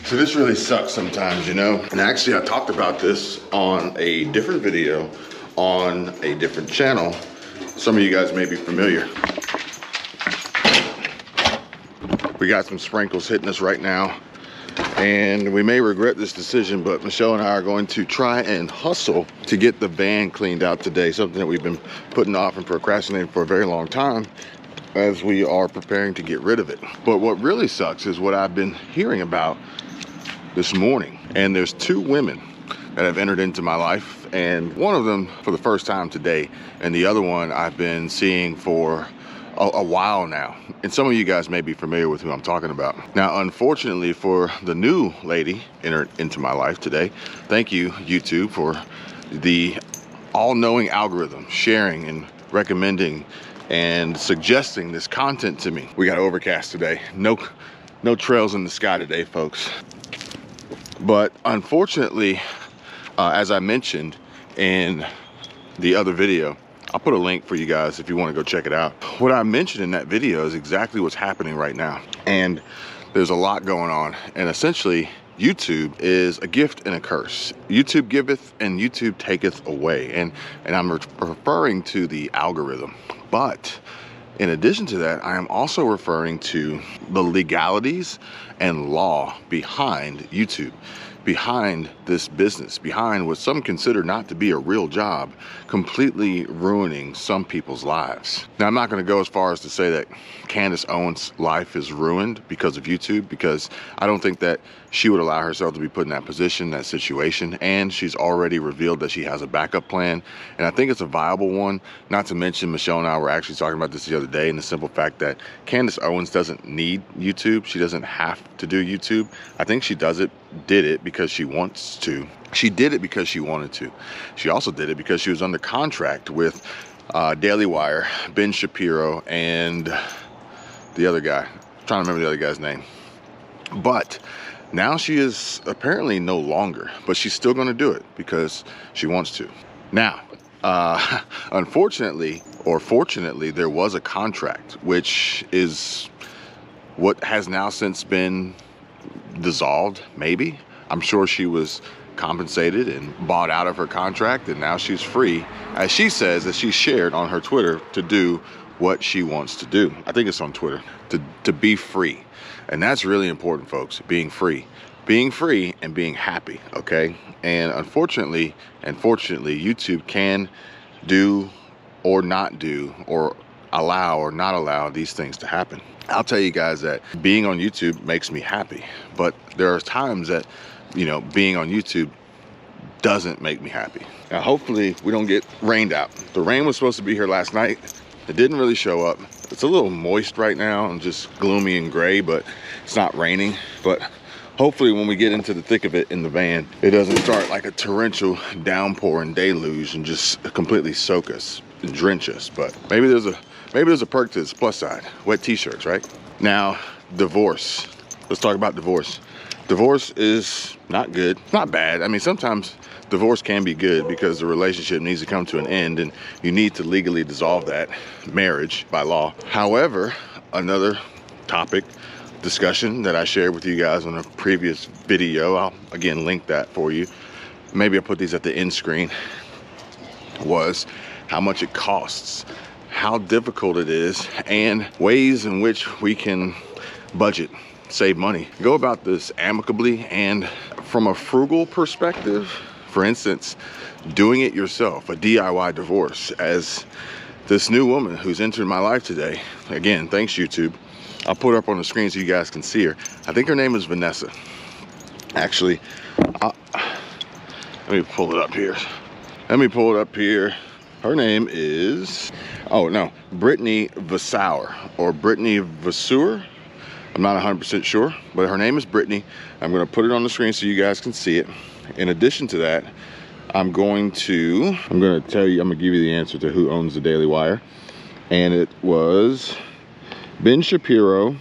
So this really sucks sometimes, you know? And actually I talked about this on a different video on a different channel. Some of you guys may be familiar. We got some sprinkles hitting us right now, and we may regret this decision, but Michelle and I are going to try and hustle to get the van cleaned out today, something that we've been putting off and procrastinating for a very long time as we are preparing to get rid of it. But what really sucks is what I've been hearing about this morning, and there's two women that have entered into my life, and one of them for the first time today, and the other one I've been seeing for a while now. And some of you guys may be familiar with who I'm talking about. Now, unfortunately for the new lady entered into my life today, thank you, YouTube, for the all-knowing algorithm, sharing and recommending and suggesting this content to me. We got overcast today. No trails in the sky today, folks. But unfortunately, as I mentioned in the other video, I'll put a link for you guys if you want to go check it out. What I mentioned in that video is exactly what's happening right now. And there's a lot going on. And essentially, YouTube is a gift and a curse. YouTube giveth and YouTube taketh away. And I'm referring to the algorithm. But in addition to that, I am also referring to the legalities and law behind YouTube, behind this business, behind what some consider not to be a real job, completely ruining some people's lives. Now, I'm not going to go as far as to say that Candace Owens' life is ruined because of YouTube, because I don't think that she would allow herself to be put in that position, that situation, and she's already revealed that she has a backup plan, and I think it's a viable one. Not to mention, Michelle and I were actually talking about this the other day, and the simple fact that Candace Owens doesn't need YouTube. She doesn't have to do YouTube. I think she did it because she wants to. She did it because she wanted to. She also did it because she was under contract with Daily Wire, Ben Shapiro, and the other guy. I'm trying to remember the other guy's name. But now she is apparently no longer, but she's still going to do it because she wants to. Now, unfortunately, or fortunately, there was a contract, which is what has now since been dissolved, maybe. I'm sure she was compensated and bought out of her contract, and now she's free, as she says, that she shared on her Twitter, to do what she wants to do. I think it's on Twitter, to be free. And that's really important, folks, being free and being happy, okay? And unfortunately and fortunately, YouTube can do or not do, or allow or not allow these things to happen. I'll tell you guys that being on YouTube makes me happy, but there are times that, you know, being on YouTube doesn't make me happy. Now, hopefully we don't get rained out. The rain was supposed to be here last night. It didn't really show up. It's a little moist right now and just gloomy and gray, but it's not raining. But hopefully when we get into the thick of it in the van, it doesn't start like a torrential downpour and deluge and just completely soak us and drench us. But maybe there's a perk to this plus side. Wet t-shirts, right? Now, divorce. Let's talk about divorce. Divorce is not good, not bad. I mean, sometimes divorce can be good because the relationship needs to come to an end and you need to legally dissolve that marriage by law. However, another topic, discussion that I shared with you guys on a previous video, I'll again link that for you. Maybe I'll put these at the end screen, was how much it costs, how difficult it is, and ways in which we can budget, save money, go about this amicably and from a frugal perspective. For instance, doing it yourself, a DIY divorce, as this new woman who's entered my life today. Again, thanks YouTube. I'll put her up on the screen so you guys can see her. I think her name is Vanessa. Actually, let me pull it up here. Her name is, oh no, Brittany Vasseur, or Brittany Vasseur. I'm not 100% sure, but her name is Brittany. I'm gonna put it on the screen so you guys can see it. In addition to that, I'm gonna give you the answer to who owns the Daily Wire. And it was Ben Shapiro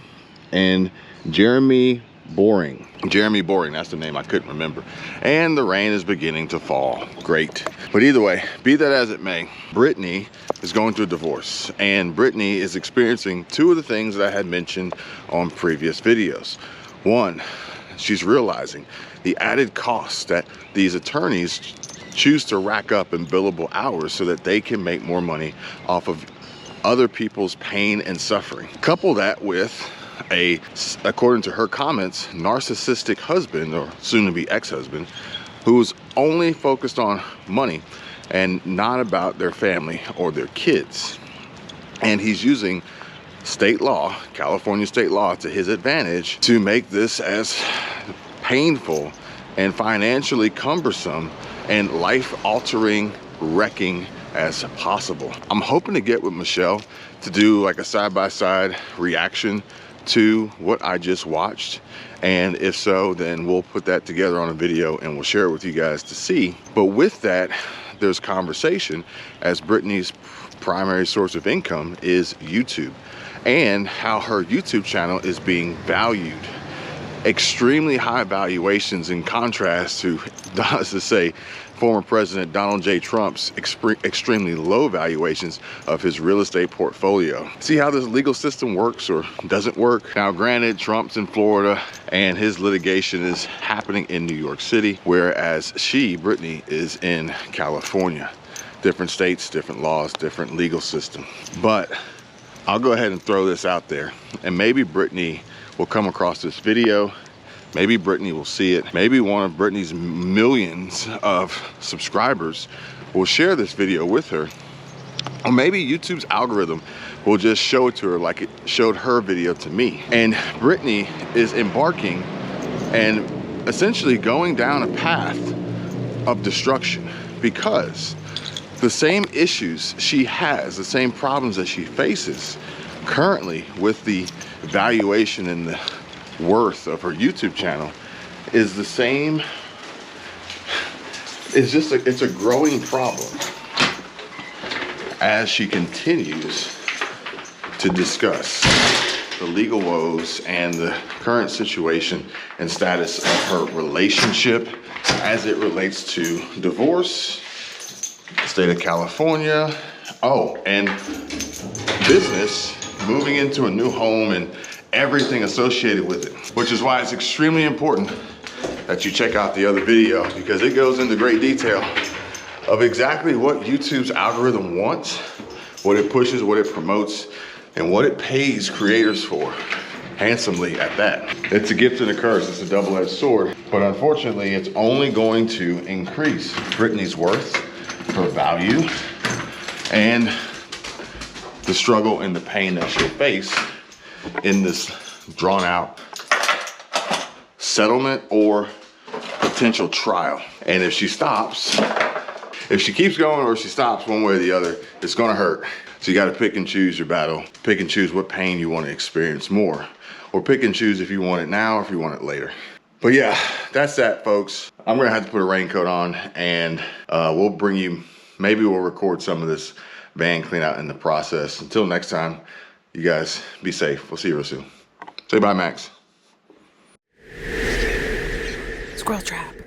and Jeremy Boring. Jeremy Boring, that's the name I couldn't remember. And the rain is beginning to fall. Great. But either way, be that as it may, Brittany is going through a divorce, and Brittany is experiencing two of the things that I had mentioned on previous videos. One, she's realizing the added costs that these attorneys choose to rack up in billable hours so that they can make more money off of other people's pain and suffering. Couple that with a, according to her comments, narcissistic husband, or soon to be ex-husband, who's only focused on money and not about their family or their kids. And he's using state law, California state law, to his advantage to make this as painful and financially cumbersome and life-altering wrecking as possible. I'm hoping to get with Michelle to do like a side-by-side reaction to what I just watched, and if so, then we'll put that together on a video and we'll share it with you guys to see. But with that, there's conversation, as Brittany's primary source of income is YouTube, and how her YouTube channel is being valued. Extremely high valuations, in contrast to, let's just say, former President Donald J. Trump's extremely low valuations of his real estate portfolio. See how this legal system works or doesn't work? Now, granted, Trump's in Florida and his litigation is happening in New York City, whereas she, Brittany, is in California. Different states, different laws, different legal system. But I'll go ahead and throw this out there, and maybe Brittany will come across this video. Maybe Brittany will see it. Maybe one of Brittany's millions of subscribers will share this video with her. Or maybe YouTube's algorithm will just show it to her like it showed her video to me. And Brittany is embarking and essentially going down a path of destruction, because the same issues she has, the same problems that she faces currently with the valuation and the worth of her YouTube channel is the same. It's a growing problem as she continues to discuss the legal woes and the current situation and status of her relationship as it relates to divorce, state of California, and business, moving into a new home and everything associated with it. Which is why it's extremely important that you check out the other video, because it goes into great detail of exactly what YouTube's algorithm wants, what it pushes, what it promotes, and what it pays creators for, handsomely at that. It's a gift and a curse, it's a double-edged sword, but unfortunately it's only going to increase Brittany's worth, her value, and the struggle and the pain that she'll face in this drawn out settlement or potential trial. And if she stops, if she keeps going or she stops one way or the other, it's gonna hurt. So you gotta pick and choose your battle. Pick and choose what pain you wanna experience more, or pick and choose if you want it now or if you want it later. But yeah, that's that, folks. I'm gonna have to put a raincoat on, and we'll bring you, maybe we'll record some of this van clean out in the process. Until next time, you guys be safe. We'll see you real soon. Say bye, Max. SquirrelTribe.